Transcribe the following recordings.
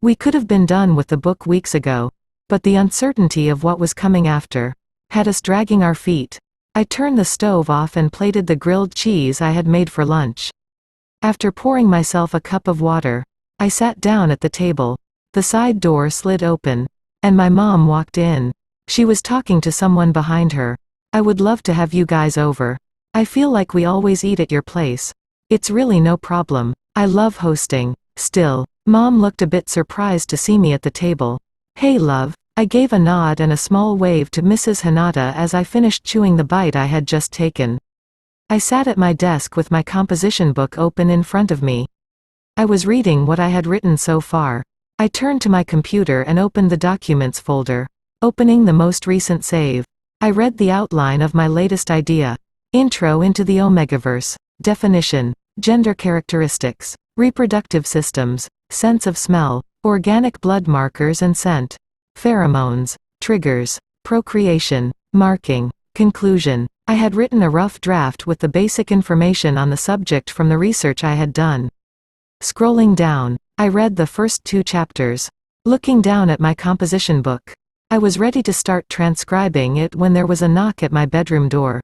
We could have been done with the book weeks ago. But the uncertainty of what was coming after had us dragging our feet. I turned the stove off and plated the grilled cheese I had made for lunch. After pouring myself a cup of water, I sat down at the table. The side door slid open, and my mom walked in. She was talking to someone behind her. I would love to have you guys over. I feel like we always eat at your place. It's really no problem. I love hosting. Still, Mom looked a bit surprised to see me at the table. Hey love. I gave a nod and a small wave to Mrs. Hinata as I finished chewing the bite I had just taken. I sat at my desk with my composition book open in front of me. I was reading what I had written so far. I turned to my computer and opened the Documents folder. Opening the most recent save, I read the outline of my latest idea. Intro into the Omegaverse. Definition. Gender characteristics. Reproductive systems. Sense of smell. Organic blood markers and scent. Pheromones. Triggers. Procreation. Marking. Conclusion. I had written a rough draft with the basic information on the subject from the research I had done. Scrolling down, I read the first 2 chapters. Looking down at my composition book, I was ready to start transcribing it when there was a knock at my bedroom door.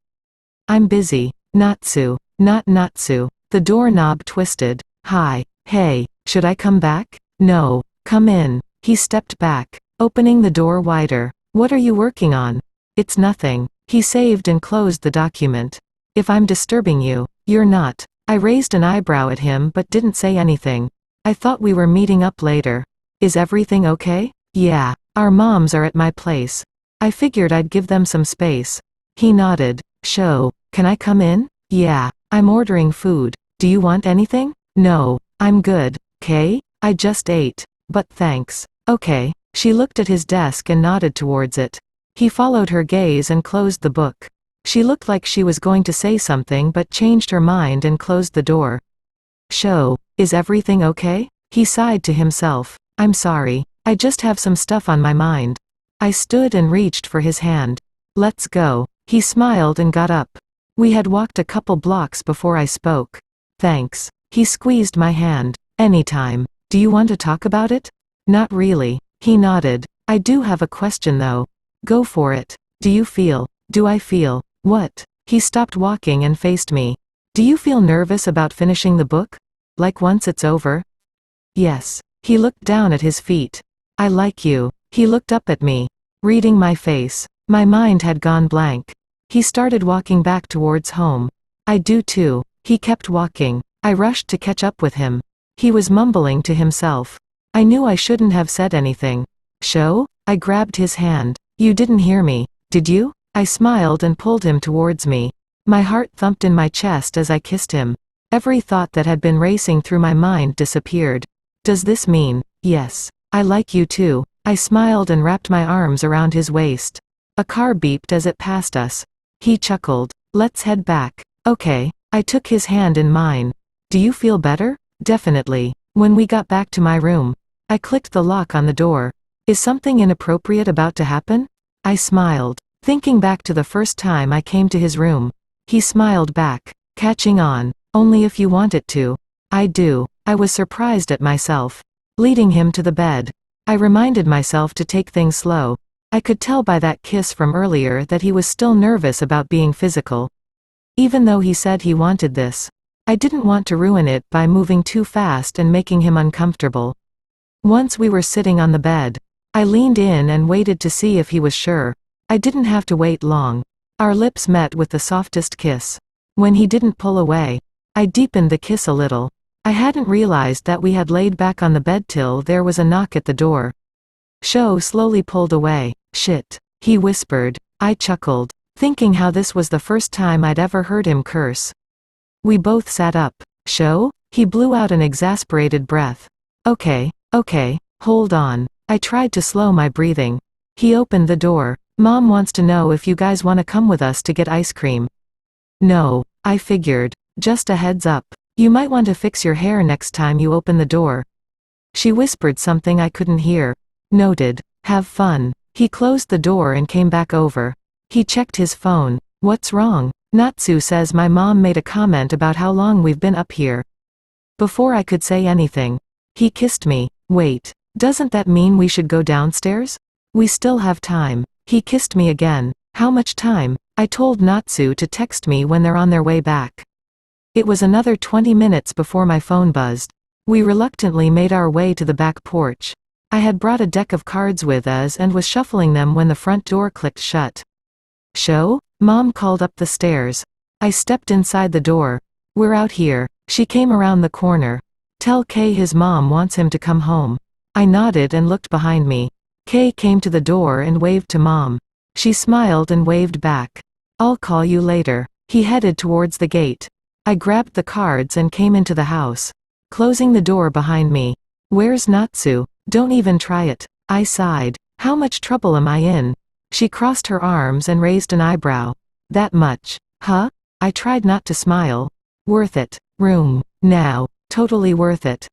I'm busy. Natsu. Not Natsu. The doorknob twisted. Hi. Hey, should I come back? No. Come in. He stepped back, opening the door wider. What are you working on? It's nothing. He saved and closed the document. If I'm disturbing you, you're not. I raised an eyebrow at him but didn't say anything. I thought we were meeting up later. Is everything okay? Yeah. Our moms are at my place. I figured I'd give them some space. He nodded. Can I come in? Yeah. I'm ordering food. Do you want anything? No. I'm good. Okay? I just ate. But thanks. Okay. She looked at his desk and nodded towards it. He followed her gaze and closed the book. She looked like she was going to say something but changed her mind and closed the door. Is everything okay? He sighed to himself. I'm sorry. I just have some stuff on my mind. I stood and reached for his hand. Let's go. He smiled and got up. We had walked a couple blocks before I spoke. Thanks. He squeezed my hand. Anytime. Do you want to talk about it? Not really. He nodded. I do have a question though. Go for it. Do I feel? What? He stopped walking and faced me. Do you feel nervous about finishing the book? Like once it's over? Yes. He looked down at his feet. I like you. He looked up at me, reading my face. My mind had gone blank. He started walking back towards home. I do too. He kept walking. I rushed to catch up with him. He was mumbling to himself. I knew I shouldn't have said anything. I grabbed his hand. You didn't hear me, did you? I smiled and pulled him towards me. My heart thumped in my chest as I kissed him. Every thought that had been racing through my mind disappeared. Does this mean, yes, I like you too? I smiled and wrapped my arms around his waist. A car beeped as it passed us. He chuckled. Let's head back. Okay. I took his hand in mine. Do you feel better? Definitely. When we got back to my room, I clicked the lock on the door. Is something inappropriate about to happen? I smiled, thinking back to the first time I came to his room. He smiled back, catching on. Only if you want it to. I do. I was surprised at myself. Leading him to the bed, I reminded myself to take things slow. I could tell by that kiss from earlier that he was still nervous about being physical. Even though he said he wanted this, I didn't want to ruin it by moving too fast and making him uncomfortable. Once we were sitting on the bed, I leaned in and waited to see if he was sure. I didn't have to wait long. Our lips met with the softest kiss. When he didn't pull away, I deepened the kiss a little. I hadn't realized that we had laid back on the bed till there was a knock at the door. Slowly pulled away. Shit, he whispered. I chuckled, thinking how this was the first time I'd ever heard him curse. We both sat up. He blew out an exasperated breath. Okay, hold on. I tried to slow my breathing. He opened the door. Mom wants to know if you guys want to come with us to get ice cream. No, I figured. Just a heads up. You might want to fix your hair next time you open the door. She whispered something I couldn't hear. Noted. Have fun. He closed the door and came back over. He checked his phone. What's wrong? Natsu says my mom made a comment about how long we've been up here. Before I could say anything, he kissed me. Wait, Doesn't that mean we should go downstairs? We still have time. He kissed me again. How much time? I told Natsu to text me when they're on their way back. It was another 20 minutes before my phone buzzed. We reluctantly made our way to the back porch. I had brought a deck of cards with us and was shuffling them when the front door clicked shut. "Show?" Mom called up the stairs. I stepped inside the door. "We're out here." She came around the corner. "Tell Kay his mom wants him to come home." I nodded and looked behind me. Kay came to the door and waved to Mom. She smiled and waved back. "I'll call you later." He headed towards the gate. I grabbed the cards and came into the house, closing the door behind me. "Where's Natsu?" "Don't even try it." I sighed. "How much trouble am I in?" She crossed her arms and raised an eyebrow. "That much. Huh?" I tried not to smile. "Worth it. Room. Now. Totally worth it."